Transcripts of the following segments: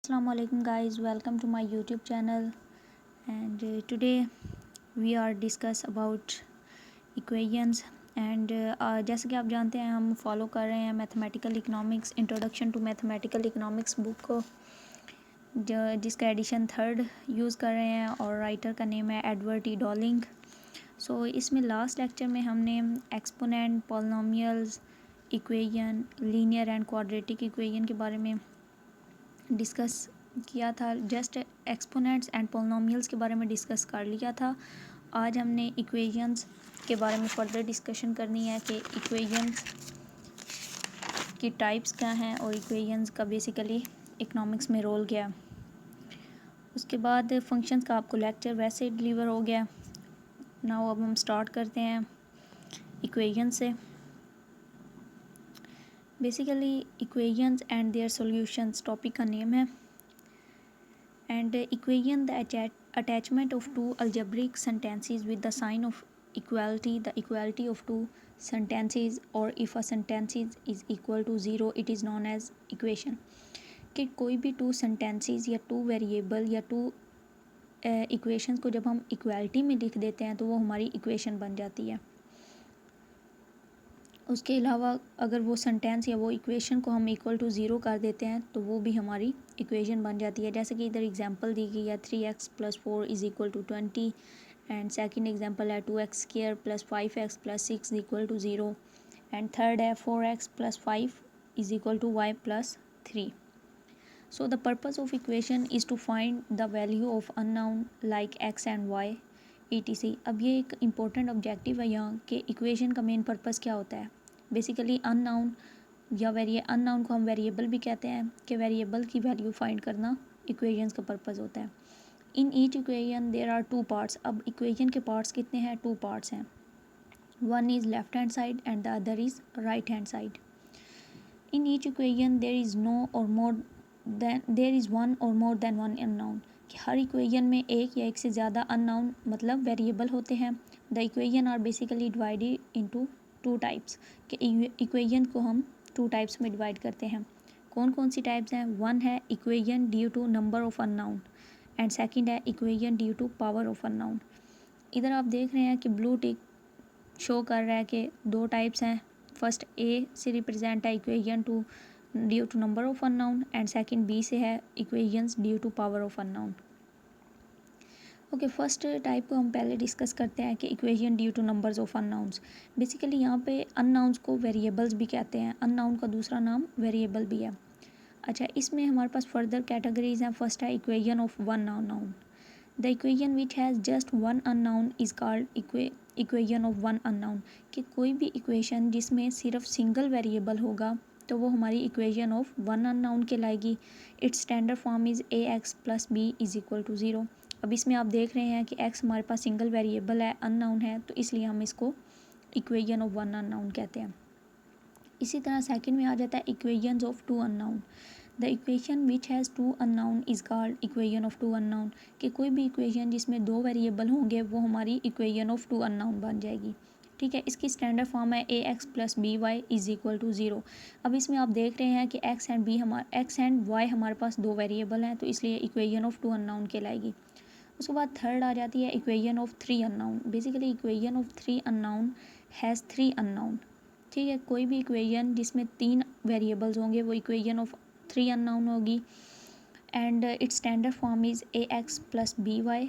Assalamu alaikum guys, welcome to my YouTube channel. And today we are discuss about equations. and जैसे कि आप जानते हैं हम फॉलो कर रहे हैं mathematical economics introduction to mathematical economics book को, जिसका एडिशन 3rd यूज़ कर रहे हैं और राइटर का नेम है एडवर्ड टी डॉलिंग। सो इसमें लास्ट लेक्चर में हमने exponent, polynomials, equation, linear and quadratic equation के बारे में डिस्कस किया था। जस्ट एक्सपोनेंट्स एंड पोलिनोमियल्स के बारे में डिस्कस कर लिया था। आज हमने इक्वेशंस के बारे में फर्दर डिस्कशन करनी है कि इक्वेशंस की टाइप्स क्या हैं और इक्वेशंस का बेसिकली इकोनॉमिक्स में रोल क्या है। उसके बाद फंक्शंस का आपको लेक्चर वैसे डिलीवर हो गया। नाउ अब हम स्टार्ट करते हैं इक्वेशन से। Basically equations and their solutions topic का नेम है। And equation, the attachment of two algebraic sentences with the sign of equality, the equality of two sentences, or if a sentence is equal to 0 it is known as equation। कि कोई भी to sentences या two variable या two equations को जब हम equality में लिख देते हैं तो वो हमारी इक्वेशन बन जाती है। उसके अलावा अगर वो सेंटेंस या वो इक्वेशन को हम इक्वल टू 0 कर देते हैं तो वो भी हमारी इक्वेशन बन जाती है। जैसे कि इधर एग्जांपल दी गई है 3x + 4 is equal to 20 and second example है 2x² + 5x + 6 is equal to 0 and third है 4x + 5 is equal to y + 3। So the purpose of equation is to find the value of unknown like x and y etc। अब ये एक important objective है यहाँ कि equation का main purpose क्या होता है। बेसिकली अननोन या अननोन को हम वेरिएबल भी कहते हैं कि वेरिएबल की वैल्यू फाइंड करना इक्वेशंस का पर्पज़ होता है। In each equation there are 2 parts. अब इक्वेशन के पार्ट्स कितने हैं? 2 पार्ट्स हैं। One is left hand side and the other is right hand side. In each equation there is one or more then one unknown. कि हर equation में एक या एक से ज़्यादा अननोन मतलब वेरिएबल होते हैं। The equation are basically divided into 2 types. कि इक्वेशन को हम 2 टाइप्स में डिवाइड करते हैं। कौन कौन सी टाइप्स हैं? वन है equation due to number of unknown and second है equation due to power of unknown. इधर आप देख रहे हैं कि ब्लू टिक शो कर रहा है कि 2 टाइप्स हैं। फर्स्ट ए से रिप्रेजेंट है equation to due to number of unknown and second B से है equations due to power of unknown. Okay, first type को हम पहले डिस्कस करते हैं कि equation due to numbers of unknowns. Basically यहाँ पे अननाउंस को वेरिएबल्स भी कहते हैं। अननाउन का दूसरा नाम वेरिएबल भी है। अच्छा, इसमें हमारे पास फर्दर कैटेगरीज हैं। फर्स्ट है equation of one unknown. The equation which has just one unknown is called equation of one unknown. कि कोई भी इक्वेशन जिसमें सिर्फ सिंगल वेरिएबल होगा तो वो हमारी इक्वेशन ऑफ वन अननाउन कहलाएगी। Its standard form is ax + b is equal to 0। अब इसमें आप देख रहे हैं कि x हमारे पास सिंगल वेरिएबल है, अननाउन है, तो इसलिए हम इसको इक्वेशन ऑफ वन अननाउन कहते हैं। इसी तरह सेकंड में आ जाता है equations of two unknown. The equation which has two unknown is called equation of two unknown. कि कोई भी इक्वेशन जिसमें 2 वेरिएबल होंगे वो हमारी इक्वेशन ऑफ टू अननाउन बन जाएगी। ठीक है, इसकी स्टैंडर्ड फॉर्म है ax + by is equal to 0। अब इसमें आप देख रहे हैं कि x एंड y हमारे पास 2 वेरिएबल हैं, तो इसलिए इक्वेशन ऑफ टू अननाउन कहलाएगी। उसके बाद थर्ड आ जाती है equation of 3 unknown. Basically equation of 3 unknown has 3 unknown. ठीक है, कोई भी इक्वेशन जिसमें 3 वेरिएबल्स होंगे वो इक्वेशन ऑफ 3 अननाउन होगी। And its standard form is ax + by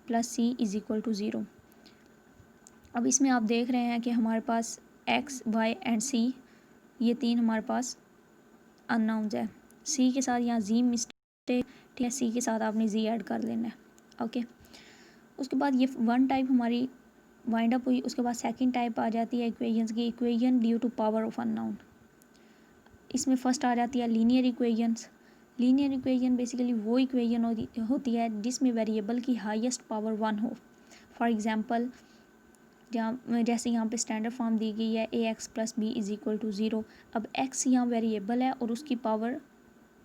+ c is equal to 0। अब इसमें आप देख रहे हैं कि हमारे पास x, y एंड c ये 3 हमारे पास अननाउन्स है। c के साथ यहाँ z मिस्टेक, ठीक है, c के साथ आपने z ऐड कर लेना है। ओके, उसके बाद ये वन टाइप हमारी वाइंड अप हुई। उसके बाद सेकंड टाइप आ जाती है इक्वेशंस की, equation due to power of unknown. इसमें फर्स्ट आ जाती है linear equations. Linear equation basically वो इक्वेशन होती है जिसमें वेरिएबल की हाईएस्ट पावर 1 हो। फॉर एग्जांपल जैसे यहाँ पे स्टैंडर्ड फॉर्म दी गई है ax + b is equal to 0। अब x यहाँ वेरिएबल है और उसकी पावर,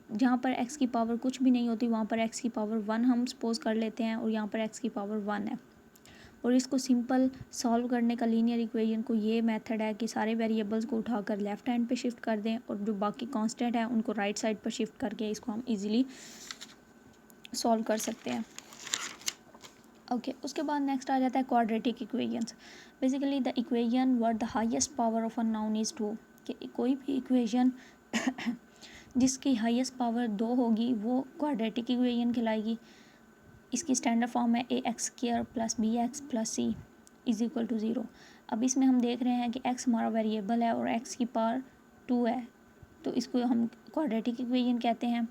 जहाँ पर x की पावर कुछ भी नहीं होती वहाँ पर x की पावर 1 हम सपोज कर लेते हैं और यहाँ पर x की पावर 1 है। और इसको सिंपल सॉल्व करने का लीनियर इक्वेशन को ये मेथड है कि सारे वेरिएबल्स को उठाकर लेफ़्ट हैंड पे शिफ्ट कर दें और जो बाकी कांस्टेंट है उनको राइट साइड पर शिफ्ट करके इसको हम इजीली सॉल्व कर सकते हैं। ओके उसके बाद नेक्स्ट आ जाता है quadratic equations. Basically the equation were the highest power of a noun is 2, कि कोई भी इक्वेशन जिसकी हाईएस्ट पावर 2 होगी वो क्वाड्रेटिक इक्वेशन कहलाएगी। इसकी स्टैंडर्ड फॉर्म है a x square plus B x plus c is equal to 0। अब इसमें हम देख रहे हैं कि एक्स हमारा वेरिएबल है और एक्स की पावर 2 है, तो इसको हम क्वाड्रेटिक इक्वेशन कहते हैं।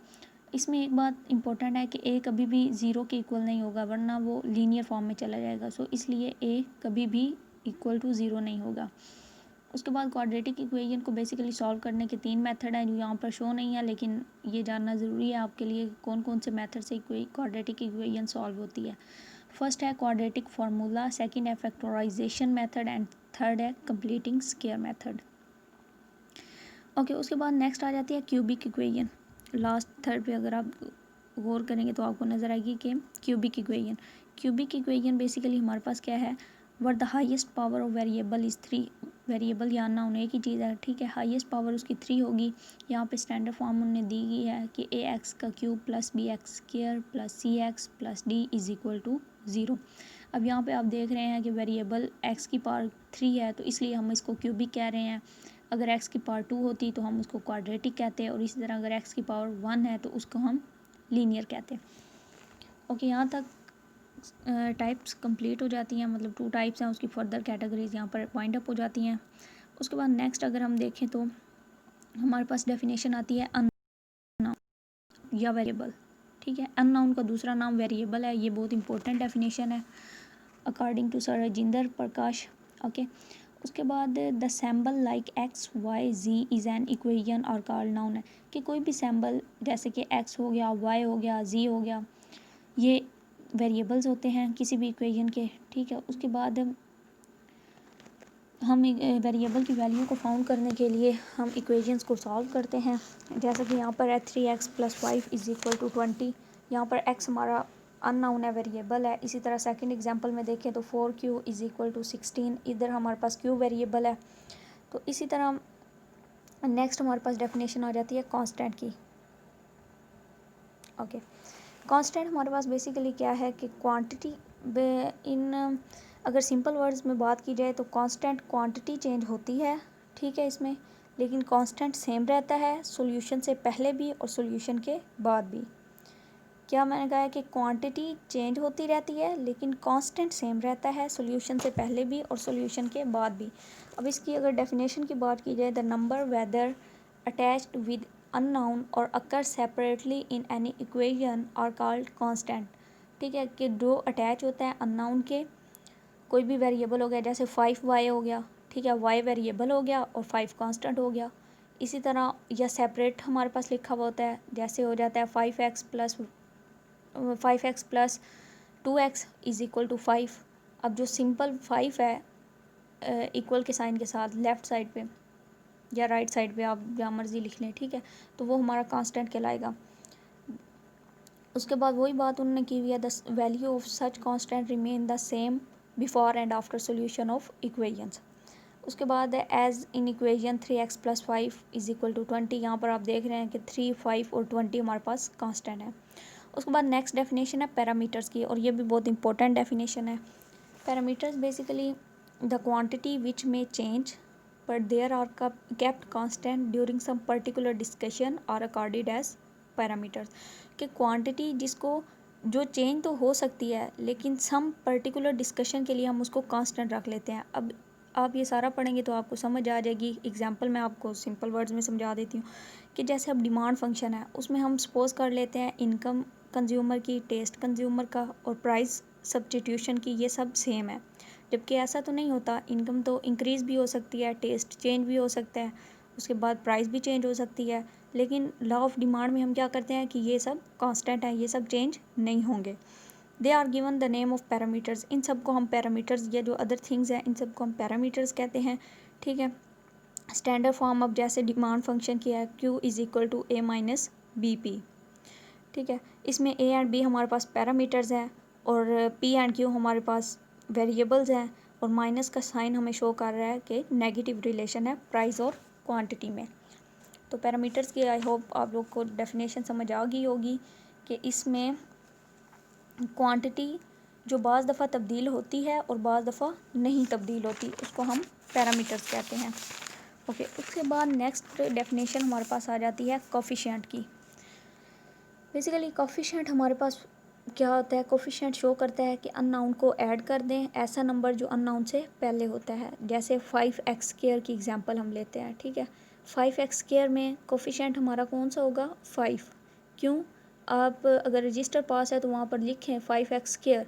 इसमें एक बात इंपॉर्टेंट है कि ए कभी भी 0 के इक्वल नहीं होगा, वरना वो लीनियर फॉर्म में चला जाएगा। सो इसलिए ए कभी भी इक्वल टू 0 नहीं होगा। उसके बाद क्वाड्रेटिक इक्वेशन को बेसिकली सॉल्व करने के 3 मेथड हैं जो यहाँ पर शो नहीं है, लेकिन ये जानना ज़रूरी है आपके लिए कौन कौन से मेथड से क्वाड्रेटिक इक्वेशन सॉल्व होती है। फर्स्ट है क्वाड्रेटिक फार्मूला, सेकंड है फैक्टराइजेशन मेथड एंड थर्ड है कंप्लीटिंग स्क्वायर मेथड। ओके उसके बाद नेक्स्ट आ जाती है क्यूबिक इक्वेशन। लास्ट थर्ड पे अगर आप गौर करेंगे तो आपको नज़र आएगी कि क्यूबिक इक्वेशन बेसिकली हमारे पास क्या है, were the highest power of variable is 3। Variable जानना उन्हें एक ही चीज़ है, ठीक है, हाईएस्ट पावर उसकी 3 होगी। यहाँ पे स्टैंडर्ड फॉर्म उन्हें दी गई है कि ए एक्स का cube plus B X square plus C X plus D is equal to 0। अब यहाँ पे आप देख रहे हैं कि वेरिएबल एक्स की पावर 3 है, तो इसलिए हम इसको क्यूबिक कह रहे हैं। अगर एक्स की पावर 2 होती तो हम उसको क्वाड्रेटिक कहते हैं, और इसी तरह अगर एक्स की पावर 1 है तो उसको हम लीनियर कहते हैं। ओके यहाँ तक टाइप्स कंप्लीट हो जाती हैं, मतलब 2 टाइप्स हैं, उसकी फर्दर कैटेगरीज यहाँ पर पॉइंट अप हो जाती हैं। उसके बाद नेक्स्ट अगर हम देखें तो हमारे पास डेफिनेशन आती है अननाउन या वेरिएबल, ठीक है। अननाउन का दूसरा नाम वेरिएबल है, ये बहुत इंपॉर्टेंट डेफिनेशन है according to sir Rajendra Prakash. Okay उसके बाद the symbol like X Y Z is an equation are called known है, कि कोई भी सैम्बल जैसे कि एक्स हो गया, वाई हो गया, जी हो गया, ये वेरिएबल्स होते हैं किसी भी इक्वेशन के, ठीक है। उसके बाद हम वेरिएबल की वैल्यू को फाउंड करने के लिए हम इक्वेशंस को सॉल्व करते हैं। जैसे कि यहाँ पर है 3x + 5 इज़ इक्वल टू 20। यहाँ पर x हमारा अननाउन है, वेरिएबल है। इसी तरह सेकंड एग्जांपल में देखें तो 4q इज़ इक्वल टू 16, इधर हमारे पास q वेरिएबल है। तो इसी तरह नेक्स्ट हमारे पास डेफिनेशन आ जाती है कांस्टेंट की। ओके कांस्टेंट हमारे पास बेसिकली क्या है कि क्वांटिटी इन, अगर सिंपल वर्ड्स में बात की जाए तो कांस्टेंट क्वांटिटी चेंज होती है, ठीक है इसमें, लेकिन कांस्टेंट सेम रहता है सॉल्यूशन से पहले भी और सॉल्यूशन के बाद भी। क्या मैंने कहा है कि क्वांटिटी चेंज होती रहती है लेकिन कांस्टेंट सेम रहता है सॉल्यूशन से पहले भी और सॉल्यूशन के बाद भी। अब इसकी अगर डेफिनेशन की बात की जाए, the number whether attached with unknown और occur separately in any equation are called constant, ठीक है, कि जो अटैच होता है अननाउन के, कोई भी वेरिएबल हो गया, जैसे 5y हो गया, ठीक है, y वेरिएबल हो गया और 5 कांस्टेंट हो गया। इसी तरह या सेपरेट हमारे पास लिखा हुआ होता है, जैसे हो जाता है 5x plus 2x is equal to 5। अब जो सिंपल 5 है इक्वल के साइन के साथ लेफ़्ट साइड पे या राइट साइड पे, आप जहाँ मर्ज़ी लिख लें, ठीक है, तो वो हमारा कांस्टेंट कहलाएगा। उसके बाद वही बात उन्होंने की हुई है, the value of such constant remain the same before and after solution of equations. उसके बाद as in equation 3x + 5 is equal to 20। यहाँ पर आप देख रहे हैं कि 3, 5 और 20 हमारे पास कांस्टेंट है। उसके बाद नेक्स्ट डेफिनेशन है पैरामीटर्स की, और ये भी बहुत इंपॉर्टेंट डेफिनेशन है। Parameters basically the quantity which में change but there are kept constant during some particular discussion are accorded as parameters, कि क्वांटिटी जिसको जो चेंज तो हो सकती है लेकिन सम पर्टिकुलर डिस्कशन के लिए हम उसको कांस्टेंट रख लेते हैं। अब आप ये सारा पढ़ेंगे तो आपको समझ आ जाएगी। एग्जांपल मैं आपको सिंपल वर्ड्स में समझा देती हूँ कि जैसे अब डिमांड फंक्शन है, उसमें हम सपोज कर लेते हैं इनकम कंज्यूमर की, टेस्ट कंज्यूमर का और प्राइस सब्स्टिट्यूशन की, ये सब सेम है, जबकि ऐसा तो नहीं होता। इनकम तो इंक्रीज़ भी हो सकती है, टेस्ट चेंज भी हो सकता है, उसके बाद प्राइस भी चेंज हो सकती है, लेकिन लॉ ऑफ डिमांड में हम क्या करते हैं कि ये सब कांस्टेंट है, ये सब चेंज नहीं होंगे। They are given the name of parameters, इन सब को हम पैरामीटर्स, या जो अदर थिंग्स हैं इन सब को हम पैरामीटर्स कहते हैं, ठीक है। स्टैंडर्ड फॉर्म अब जैसे डिमांड फंक्शन की है q is equal to a minus B P, ठीक है। इसमें a एंड b हमारे पास पैरामीटर्स हैं और p एंड q हमारे पास वेरिएबल्स हैं और माइनस का साइन हमें शो कर रहा है कि नेगेटिव रिलेशन है प्राइस और क्वांटिटी में। तो पैरामीटर्स की आई होप आप लोग को डेफिनेशन समझ आ गई होगी कि इसमें क्वांटिटी जो बाज़ दफ़ा तब्दील होती है और बाज़ दफ़ा नहीं तब्दील होती, उसको हम पैरामीटर्स कहते हैं। ओके, उसके बाद नेक्स्ट डेफिनेशन हमारे पास आ जाती है कोफिशिएंट की। बेसिकली कोफिशिएंट हमारे पास क्या होता है, कोफिशिएंट शो करता है कि अननाउन को ऐड कर दें ऐसा नंबर जो अननाउन से पहले होता है। जैसे 5x² की एग्जांपल हम लेते हैं, ठीक है। 5x² में कोफिशिएंट हमारा कौन सा होगा, 5। क्यों, आप अगर रजिस्टर पास है तो वहाँ पर लिखें 5x²।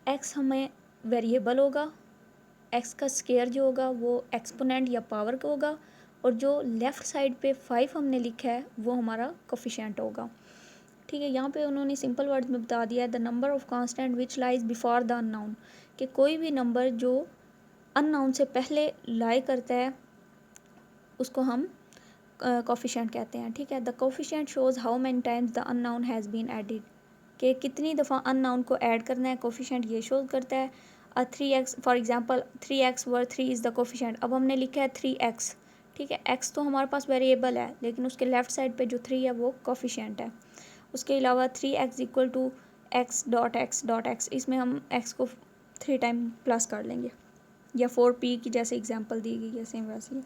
x हमें वेरिएबल होगा, x का स्केयर जो होगा वो एक्सपोनेंट या पावर का होगा, और जो लेफ़्ट साइड पे 5 हमने लिखा है वो हमारा कोफिशिएंट होगा, ठीक है। यहाँ पे उन्होंने सिंपल वर्ड्स में बता दिया है the number of constant which lies before the unknown, कि कोई भी नंबर जो अननाउन से पहले लाई करता है उसको हम कोफिशिएंट कहते हैं, ठीक है। The coefficient shows how many times the unknown has been added, कि कितनी दफ़ा अननाउन को ऐड करना है, कोफिशिएंट ये शो करता है। 3x for example 3x were 3 is the coefficient. अब हमने लिखा है 3x, ठीक है। x तो हमारे पास वेरिएबल है लेकिन उसके लेफ़्ट साइड पे जो 3 है वो कोफिशिएंट है। उसके अलावा 3x इक्वल टू x.x.x, इसमें हम x को 3 टाइम प्लस कर लेंगे, या 4p की जैसे एग्जांपल दी गई है सेम वैसे ही।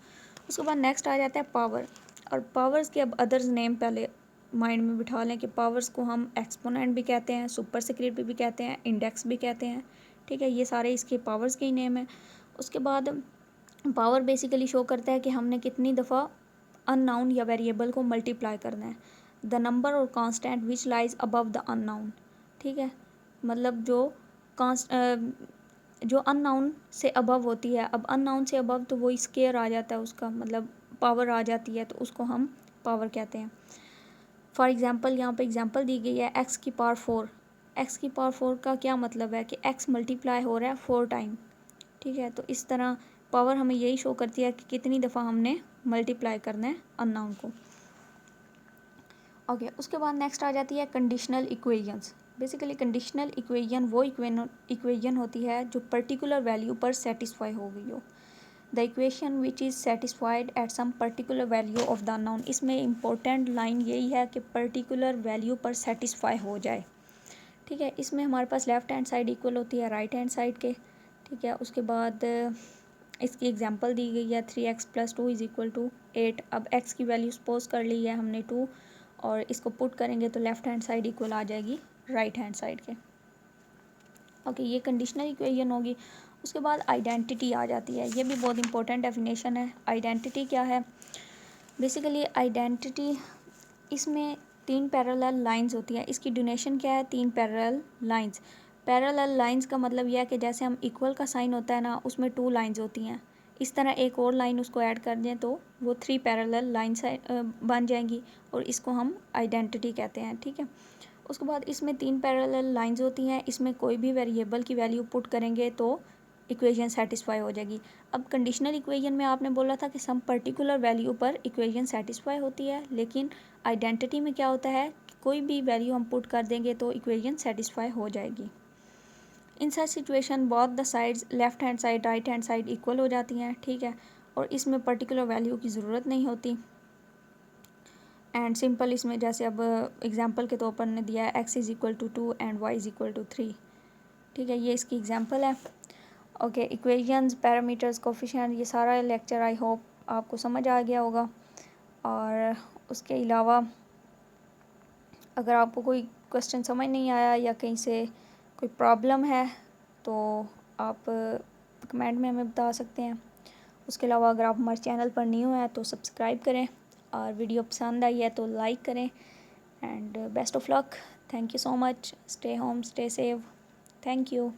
उसके बाद नेक्स्ट आ जाता है पावर, और पावर्स के अब अदर्स नेम पहले माइंड में बिठा लें कि पावर्स को हम एक्सपोनेंट भी कहते हैं, सुपरस्क्रिप्ट भी कहते हैं, इंडेक्स भी कहते हैं, ठीक है। ये सारे इसके पावर्स के ही नेम है। उसके बाद पावर बेसिकली शो करता है कि हमने कितनी दफ़ा अननाउन या वेरिएबल को मल्टीप्लाई करना है। द नंबर और constant which lies above the unknown, ठीक है। मतलब जो अननाउन से अबव होती है, अब अननाउन से अबव तो वो स्केयर आ जाता है, उसका मतलब पावर आ जाती है, तो उसको हम पावर कहते हैं। फॉर एग्ज़ाम्पल यहाँ पे एग्जांपल दी गई है x की पावर 4। x की पावर 4 का क्या मतलब है कि x मल्टीप्लाई हो रहा है 4 टाइम, ठीक है। तो इस तरह पावर हमें यही शो करती है कि कितनी दफ़ा हमने मल्टीप्लाई करना है अननाउन को। ओके, उसके बाद नेक्स्ट आ जाती है conditional equations. Basically conditional equation वो इक्वेशन होती है जो पर्टिकुलर वैल्यू पर सेटिस्फाई हो गई हो। The equation which is satisfied at some particular value of the unknown, इसमें इंपॉर्टेंट लाइन यही है कि पर्टिकुलर वैल्यू पर सेटिस्फाई हो जाए, ठीक है। इसमें हमारे पास लेफ़्ट हैंड साइड इक्वल होती है राइट हैंड साइड के, ठीक है। उसके बाद इसकी एग्जांपल दी गई है 3x + 2 = 8। अब x की वैल्यू सपोज कर ली है हमने 2, और इसको पुट करेंगे तो लेफ़्ट हैंड साइड इक्वल आ जाएगी राइट हैंड साइड के। ओके, ये कंडीशनल इक्वेशन होगी। उसके बाद आइडेंटिटी आ जाती है, ये भी बहुत इंपॉर्टेंट डेफिनेशन है। आइडेंटिटी क्या है, बेसिकली आइडेंटिटी इसमें 3 पैरेलल लाइंस होती हैं। इसकी डोनेशन क्या है, 3 पैरेलल लाइंस। पैरेलल लाइंस का मतलब यह है कि जैसे हम इक्वल का साइन होता है ना, उसमें 2 लाइंस होती हैं, इस तरह एक और लाइन उसको ऐड कर दें तो वो 3 पैरेलल लाइंस बन जाएंगी, और इसको हम आइडेंटिटी कहते हैं, ठीक है। उसके बाद इसमें 3 पैरेलल लाइंस होती हैं, इसमें कोई भी वेरिएबल की वैल्यू पुट करेंगे तो इक्वेशन सेटिस्फाई हो जाएगी। अब कंडीशनल इक्वेशन में आपने बोला था कि सम पर्टिकुलर वैल्यू पर इक्वेशन सेटिस्फाई होती है, लेकिन आइडेंटिटी में क्या होता है कि कोई भी वैल्यू हम पुट कर देंगे तो इक्वेशन सेटिस्फाई हो जाएगी। In such situation both the sides left hand side right hand side equal हो जाती हैं, ठीक है, और इसमें पर्टिकुलर वैल्यू की ज़रूरत नहीं होती। एंड सिंपल इसमें जैसे अब एग्जांपल के तौर पर ने दिया है x = 2 एंड y = 3, ठीक है, ये इसकी एग्जांपल है। ओके, इक्वेशंस, पैरामीटर्स, कोफिशिएंट, ये सारा लेक्चर आई होप आपको समझ आ गया होगा। और उसके अलावा अगर आपको कोई क्वेश्चन समझ नहीं आया या कहीं से कोई प्रॉब्लम है तो आप कमेंट में हमें बता सकते हैं। उसके अलावा अगर आप हमारे चैनल पर न्यू हैं तो सब्सक्राइब करें, और वीडियो पसंद आई है तो लाइक करें। And best of luck, thank you so much, stay home, stay safe, thank you.